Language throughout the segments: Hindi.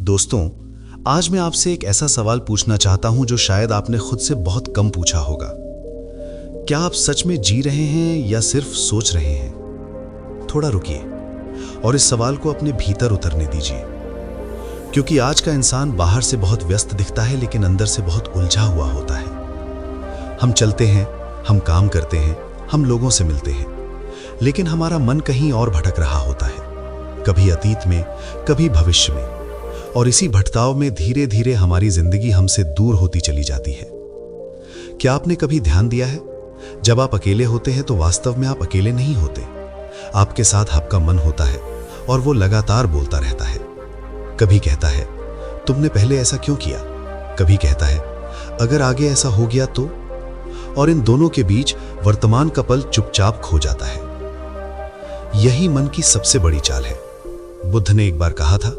दोस्तों, आज मैं आपसे एक ऐसा सवाल पूछना चाहता हूं जो शायद आपने खुद से बहुत कम पूछा होगा। क्या आप सच में जी रहे हैं या सिर्फ सोच रहे हैं? थोड़ा रुकिए और इस सवाल को अपने भीतर उतरने दीजिए, क्योंकि आज का इंसान बाहर से बहुत व्यस्त दिखता है लेकिन अंदर से बहुत उलझा हुआ होता है। हम चलते हैं, हम काम करते हैं, हम लोगों से मिलते हैं, लेकिन हमारा मन कहीं और भटक रहा होता है, कभी अतीत में, कभी भविष्य में। और इसी भटकाव में धीरे धीरे हमारी जिंदगी हमसे दूर होती चली जाती है। क्या आपने कभी ध्यान दिया है, जब आप अकेले होते हैं तो वास्तव में आप अकेले नहीं होते। आपके साथ आपका मन होता है और वो लगातार बोलता रहता है। कभी कहता है, तुमने पहले ऐसा क्यों किया? कभी कहता है, अगर आगे ऐसा हो गया तो? और इन दोनों के बीच वर्तमान का पल चुपचाप खो जाता है। यही मन की सबसे बड़ी चाल है। बुद्ध ने एक बार कहा था,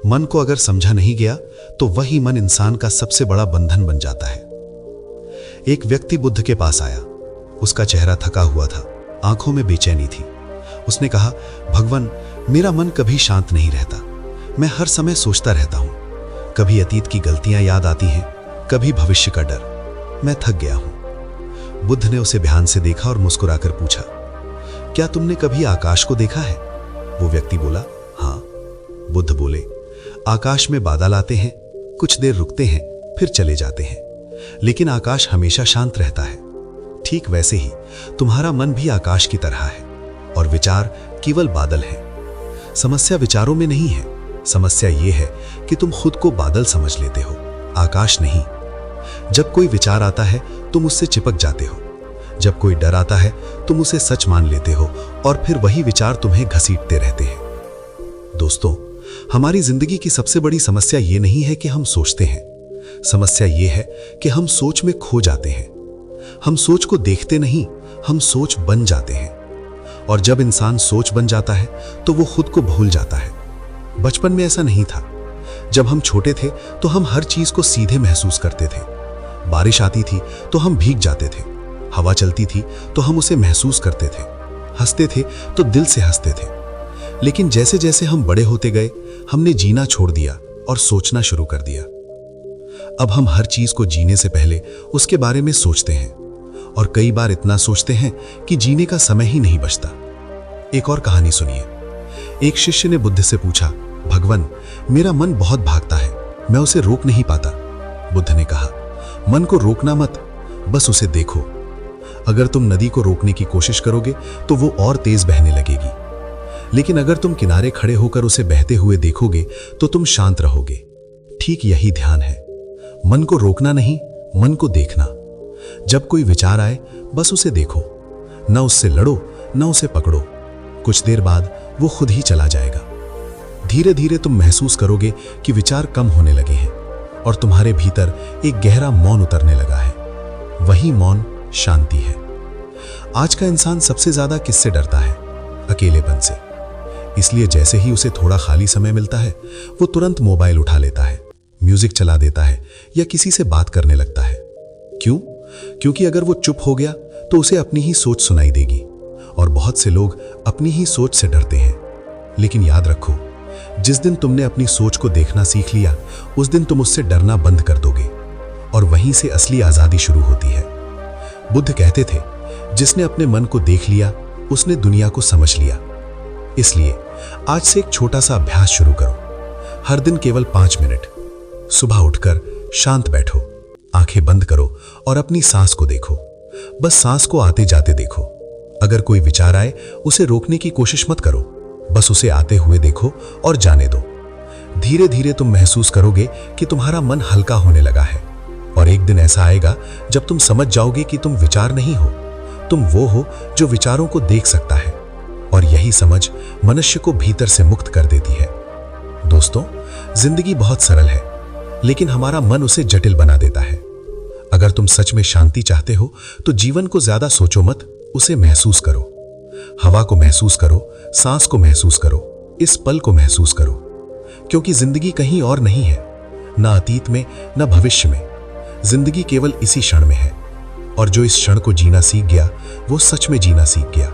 मन को अगर समझा नहीं गया तो वही मन इंसान का सबसे बड़ा बंधन बन जाता है। एक व्यक्ति बुद्ध के पास आया। उसका चेहरा थका हुआ था, आंखों में बेचैनी थी। उसने कहा, भगवान, मेरा मन कभी शांत नहीं रहता। मैं हर समय सोचता रहता हूं। कभी अतीत की गलतियां याद आती हैं, कभी भविष्य का डर। मैं थक गया हूं। बुद्ध ने उसे ध्यान से देखा और मुस्कुराकर पूछा, क्या तुमने कभी आकाश को देखा है? वो व्यक्ति बोला, हाँ। बुद्ध बोले, आकाश में बादल आते हैं, कुछ देर रुकते हैं, फिर चले जाते हैं, लेकिन आकाश हमेशा शांत रहता है। ठीक वैसे ही तुम्हारा मन भी आकाश की तरह है और विचार केवल बादल हैं। समस्या विचारों में नहीं है, समस्या यह है कि तुम खुद को बादल समझ लेते हो, आकाश नहीं। जब कोई विचार आता है तुम उससे चिपक जाते हो। जब कोई डर आता है तुम उसे सच मान लेते हो और फिर वही विचार तुम्हें घसीटते रहते हैं। दोस्तों, हमारी जिंदगी की सबसे बड़ी समस्या ये नहीं है कि हम सोचते हैं, समस्या ये है कि हम सोच में खो जाते हैं। हम सोच को देखते नहीं, हम सोच बन जाते हैं। और जब इंसान सोच बन जाता है तो वो खुद को भूल जाता है। बचपन में ऐसा नहीं था। जब हम छोटे थे तो हम हर चीज को सीधे महसूस करते थे। बारिश आती थी तो हम भीग जाते थे, हवा चलती थी तो हम उसे महसूस करते थे, हंसते थे तो दिल से हंसते थे। लेकिन जैसे जैसे हम बड़े होते गए, हमने जीना छोड़ दिया और सोचना शुरू कर दिया। अब हम हर चीज को जीने से पहले उसके बारे में सोचते हैं, और कई बार इतना सोचते हैं कि जीने का समय ही नहीं बचता। एक और कहानी सुनिए। एक शिष्य ने बुद्ध से पूछा, भगवान, मेरा मन बहुत भागता है, मैं उसे रोक नहीं पाता। बुद्ध ने कहा, मन को रोकना मत, बस उसे देखो। अगर तुम नदी को रोकने की कोशिश करोगे तो वो और तेज बहने लगेगी, लेकिन अगर तुम किनारे खड़े होकर उसे बहते हुए देखोगे तो तुम शांत रहोगे। ठीक यही ध्यान है, मन को रोकना नहीं, मन को देखना। जब कोई विचार आए बस उसे देखो, न उससे लड़ो, न उसे पकड़ो। कुछ देर बाद वो खुद ही चला जाएगा। धीरे धीरे तुम महसूस करोगे कि विचार कम होने लगे हैं और तुम्हारे भीतर एक गहरा मौन उतरने लगा है। वही मौन शांति है। आज का इंसान सबसे ज्यादा किससे डरता है? अकेलेपन से। इसलिए जैसे ही उसे थोड़ा खाली समय मिलता है वो तुरंत मोबाइल उठा लेता है, म्यूजिक चला देता है या किसी से बात करने लगता है। क्यों? क्योंकि अगर वो चुप हो गया तो उसे अपनी ही सोच सुनाई देगी, और बहुत से लोग अपनी ही सोच से डरते हैं। लेकिन याद रखो, जिस दिन तुमने अपनी सोच को देखना सीख लिया, उस दिन तुम उससे डरना बंद कर दोगे, और वहीं से असली आजादी शुरू होती है। बुद्ध कहते थे, जिसने अपने मन को देख लिया उसने दुनिया को समझ लिया। इसलिए आज से एक छोटा सा अभ्यास शुरू करो। हर दिन केवल 5 मिनट। सुबह उठकर शांत बैठो, आंखें बंद करो और अपनी सांस को देखो। बस सांस को आते जाते देखो। अगर कोई विचार आए उसे रोकने की कोशिश मत करो, बस उसे आते हुए देखो और जाने दो। धीरे धीरे तुम महसूस करोगे कि तुम्हारा मन हल्का होने लगा है, और एक दिन ऐसा आएगा जब तुम समझ जाओगे कि तुम विचार नहीं हो, तुम वो हो जो विचारों को देख सकता है। और यही समझ मनुष्य को भीतर से मुक्त कर देती है। दोस्तों, जिंदगी बहुत सरल है, लेकिन हमारा मन उसे जटिल बना देता है। अगर तुम सच में शांति चाहते हो तो जीवन को ज्यादा सोचो मत, उसे महसूस करो। हवा को महसूस करो, सांस को महसूस करो, इस पल को महसूस करो, क्योंकि जिंदगी कहीं और नहीं है, ना अतीत में ना भविष्य में। जिंदगी केवल इसी क्षण में है, और जो इस क्षण को जीना सीख गया वो सच में जीना सीख गया।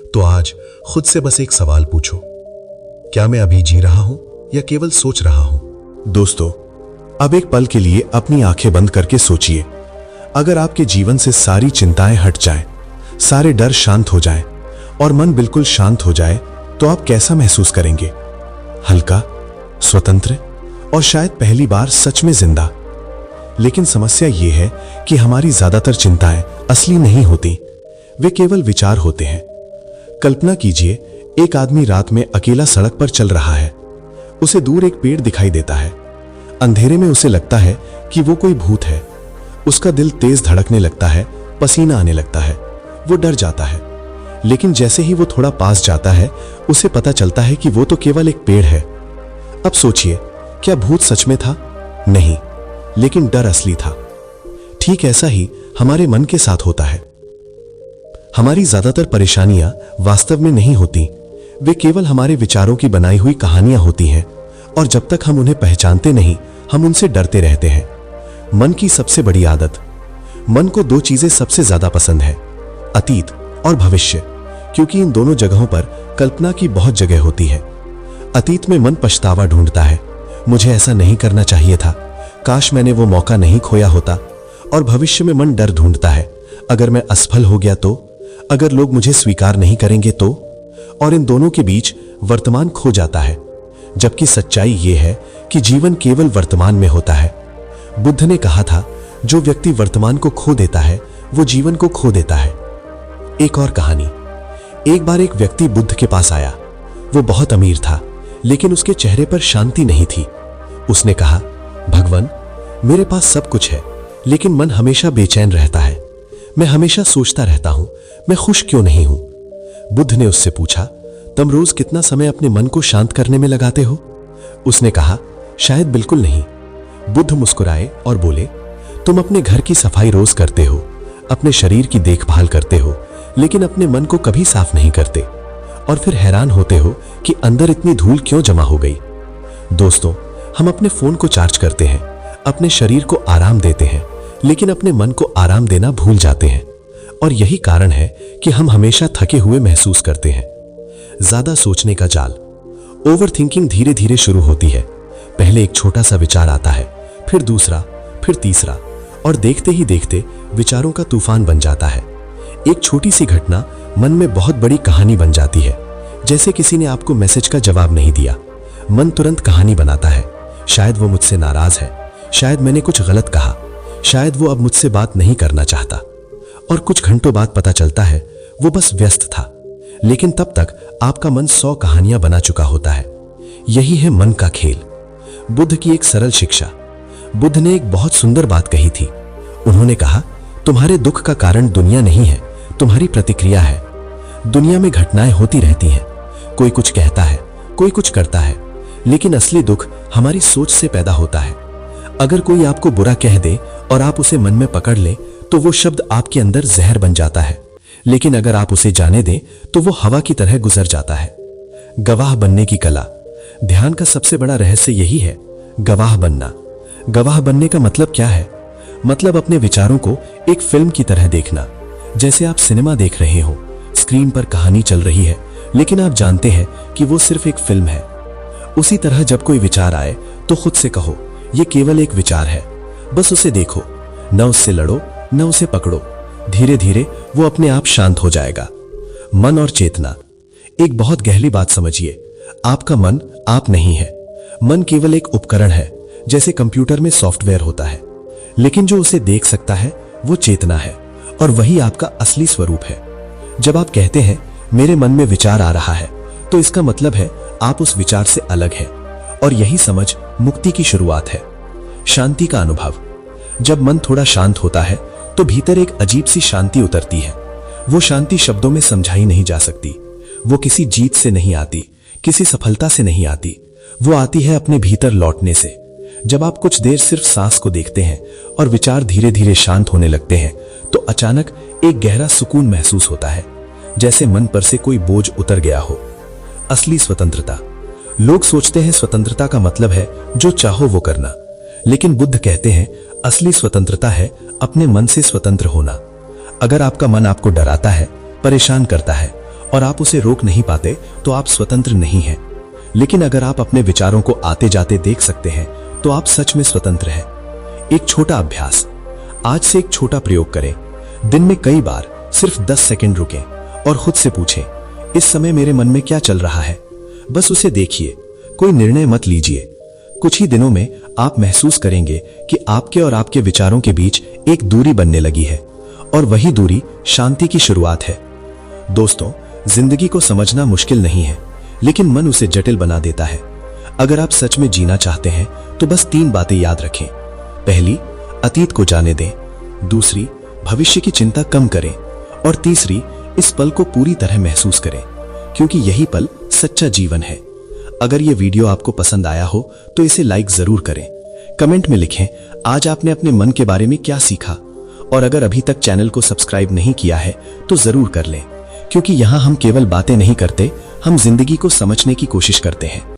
तो आज खुद से बस एक सवाल पूछो, क्या मैं अभी जी रहा हूं या केवल सोच रहा हूं? दोस्तों, अब एक पल के लिए अपनी आंखें बंद करके सोचिए, अगर आपके जीवन से सारी चिंताएं हट जाएं, सारे डर शांत हो जाएं और मन बिल्कुल शांत हो जाए, तो आप कैसा महसूस करेंगे? हल्का, स्वतंत्र और शायद पहली बार सच में जिंदा। लेकिन समस्या यह है कि हमारी ज्यादातर चिंताएं असली नहीं होती, वे केवल विचार होते हैं। कल्पना कीजिए, एक आदमी रात में अकेला सड़क पर चल रहा है। उसे दूर एक पेड़ दिखाई देता है। अंधेरे में उसे लगता है कि वो कोई भूत है। उसका दिल तेज धड़कने लगता है, पसीना आने लगता है, वो डर जाता है। लेकिन जैसे ही वो थोड़ा पास जाता है, उसे पता चलता है कि वो तो केवल एक पेड़ है। अब सोचिए, क्या भूत सच में था? नहीं, लेकिन डर असली था। ठीक ऐसा ही हमारे मन के साथ होता है। हमारी ज्यादातर परेशानियां वास्तव में नहीं होती, वे केवल हमारे विचारों की बनाई हुई कहानियां होती हैं, और जब तक हम उन्हें पहचानते नहीं, हम उनसे डरते रहते हैं। मन की सबसे बड़ी आदत। मन को दो चीजें सबसे ज्यादा पसंद है, अतीत और भविष्य, क्योंकि इन दोनों जगहों पर कल्पना की बहुत जगह होती है। अतीत में मन पछतावा ढूंढता है, मुझे ऐसा नहीं करना चाहिए था, काश मैंने वो मौका नहीं खोया होता। और भविष्य में मन डर ढूंढता है, अगर मैं असफल हो गया तो, अगर लोग मुझे स्वीकार नहीं करेंगे तो। और इन दोनों के बीच वर्तमान खो जाता है, जबकि सच्चाई यह है कि जीवन केवल वर्तमान में होता है। बुद्ध ने कहा था, जो व्यक्ति वर्तमान को खो देता है, वो जीवन को खो देता है। एक और कहानी। एक बार एक व्यक्ति बुद्ध के पास आया। वो बहुत अमीर था, लेकिन उसके चेहरे पर शांति नहीं थी। उसने कहा, भगवान, मेरे पास सब कुछ है, लेकिन मन हमेशा बेचैन रहता है। मैं हमेशा सोचता रहता हूं, मैं खुश क्यों नहीं हूं? बुद्ध ने उससे पूछा, तुम रोज कितना समय अपने मन को शांत करने में लगाते हो? उसने कहा, शायद बिल्कुल नहीं। बुद्ध मुस्कुराए और बोले, तुम अपने घर की सफाई रोज करते हो, अपने शरीर की देखभाल करते हो, लेकिन अपने मन को कभी साफ नहीं करते, और फिर हैरान होते हो कि अंदर इतनी धूल क्यों जमा हो गई। दोस्तों, हम अपने फोन को चार्ज करते हैं, अपने शरीर को आराम देते हैं, लेकिन अपने मन को आराम देना भूल जाते हैं। और यही कारण है कि हम हमेशा थके हुए महसूस करते हैं। ज्यादा सोचने का जाल। ओवर थिंकिंग धीरे धीरे शुरू होती है। पहले एक छोटा सा विचार आता है, फिर दूसरा, फिर तीसरा, और देखते ही देखते विचारों का तूफान बन जाता है। एक छोटी सी घटना मन में बहुत बड़ी कहानी बन जाती है। जैसे किसी ने आपको मैसेज का जवाब नहीं दिया, मन तुरंत कहानी बनाता है। शायद वो मुझसे नाराज है, शायद मैंने कुछ गलत कहा, शायद वो अब मुझसे बात नहीं करना चाहता। और कुछ घंटों बाद पता चलता है वो बस व्यस्त था, लेकिन तब तक आपका मन 100 कहानियां बना चुका होता है। यही है मन का खेल। बुद्ध की एक सरल शिक्षा। बुद्ध ने एक बहुत सुंदर बात कही थी। उन्होंने कहा, तुम्हारे दुख का कारण दुनिया नहीं है, तुम्हारी प्रतिक्रिया है। दुनिया में घटनाएं होती रहती हैं, कोई कुछ कहता है, कोई कुछ करता है, लेकिन असली दुख हमारी सोच से पैदा होता है। अगर कोई आपको बुरा कह दे और आप उसे मन में पकड़ ले, तो वो शब्द आपके अंदर जहर बन जाता है, लेकिन अगर आप उसे जाने दें तो वो हवा की तरह गुजर जाता है। गवाह बनने की कला। ध्यान का सबसे बड़ा रहस्य यही है, गवाह बनना। गवाह बनने का मतलब क्या है? मतलब अपने विचारों को एक फिल्म की तरह देखना। जैसे आप सिनेमा देख रहे हो, स्क्रीन पर कहानी चल रही है, लेकिन आप जानते हैं कि वो सिर्फ एक फिल्म है। उसी तरह जब कोई विचार आए तो खुद से कहो, ये केवल एक विचार है, बस उसे देखो, न उससे लड़ो, न उसे पकड़ो। धीरे धीरे वो अपने आप शांत हो जाएगा। मन और चेतना। एक बहुत गहरी बात समझिए, आपका मन आप नहीं है। मन केवल एक उपकरण है, जैसे कंप्यूटर में सॉफ्टवेयर होता है, लेकिन जो उसे देख सकता है वो चेतना है, और वही आपका असली स्वरूप है। जब आप कहते हैं मेरे मन में विचार आ रहा है, तो इसका मतलब है आप उस विचार से अलग है, और यही समझ मुक्ति की शुरुआत है। शांति का अनुभव। जब मन थोड़ा शांत होता है तो भीतर एक अजीब सी शांति उतरती है। वो शांति शब्दों में समझाई नहीं जा सकती। वो किसी जीत से नहीं आती, किसी सफलता से नहीं आती, वो आती है अपने भीतर लौटने से। जब आप कुछ देर सिर्फ सांस को देखते हैं और विचार धीरे धीरे शांत होने लगते हैं, तो अचानक एक गहरा सुकून महसूस होता है, जैसे मन पर से कोई बोझ उतर गया हो। असली स्वतंत्रता। लोग सोचते हैं स्वतंत्रता का मतलब है जो चाहो वो करना, लेकिन बुद्ध कहते हैं असली स्वतंत्रता है अपने मन से स्वतंत्र होना। अगर आपका मन आपको डराता है, परेशान करता है और आप उसे रोक नहीं पाते, तो आप स्वतंत्र नहीं हैं। लेकिन अगर आप अपने विचारों को आते जाते देख सकते हैं, तो आप सच में स्वतंत्र हैं। एक छोटा अभ्यास, आज से एक छोटा प्रयोग करें। दिन में कई बार सिर्फ 10 सेकंड रुकें और खुद से पूछें, इस समय मेरे मन में क्या चल रहा है। बस उसे देखिए, कोई निर्णय मत लीजिए। कुछ ही दिनों में आप महसूस करेंगे कि आपके और आपके विचारों के बीच एक दूरी बनने लगी है, और वही दूरी शांति की शुरुआत है। दोस्तों, जिंदगी को समझना मुश्किल नहीं है, लेकिन मन उसे जटिल बना देता है। अगर आप सच में जीना चाहते हैं तो बस 3 बातें याद रखें। पहली, अतीत को जाने दें। दूसरी, भविष्य की चिंता कम करें। और तीसरी, इस पल को पूरी तरह महसूस करें, क्योंकि यही पल सच्चा जीवन है। अगर ये वीडियो आपको पसंद आया हो तो इसे लाइक जरूर करें। कमेंट में लिखें आज आपने अपने मन के बारे में क्या सीखा। और अगर अभी तक चैनल को सब्सक्राइब नहीं किया है तो जरूर कर लें, क्योंकि यहाँ हम केवल बातें नहीं करते, हम जिंदगी को समझने की कोशिश करते हैं।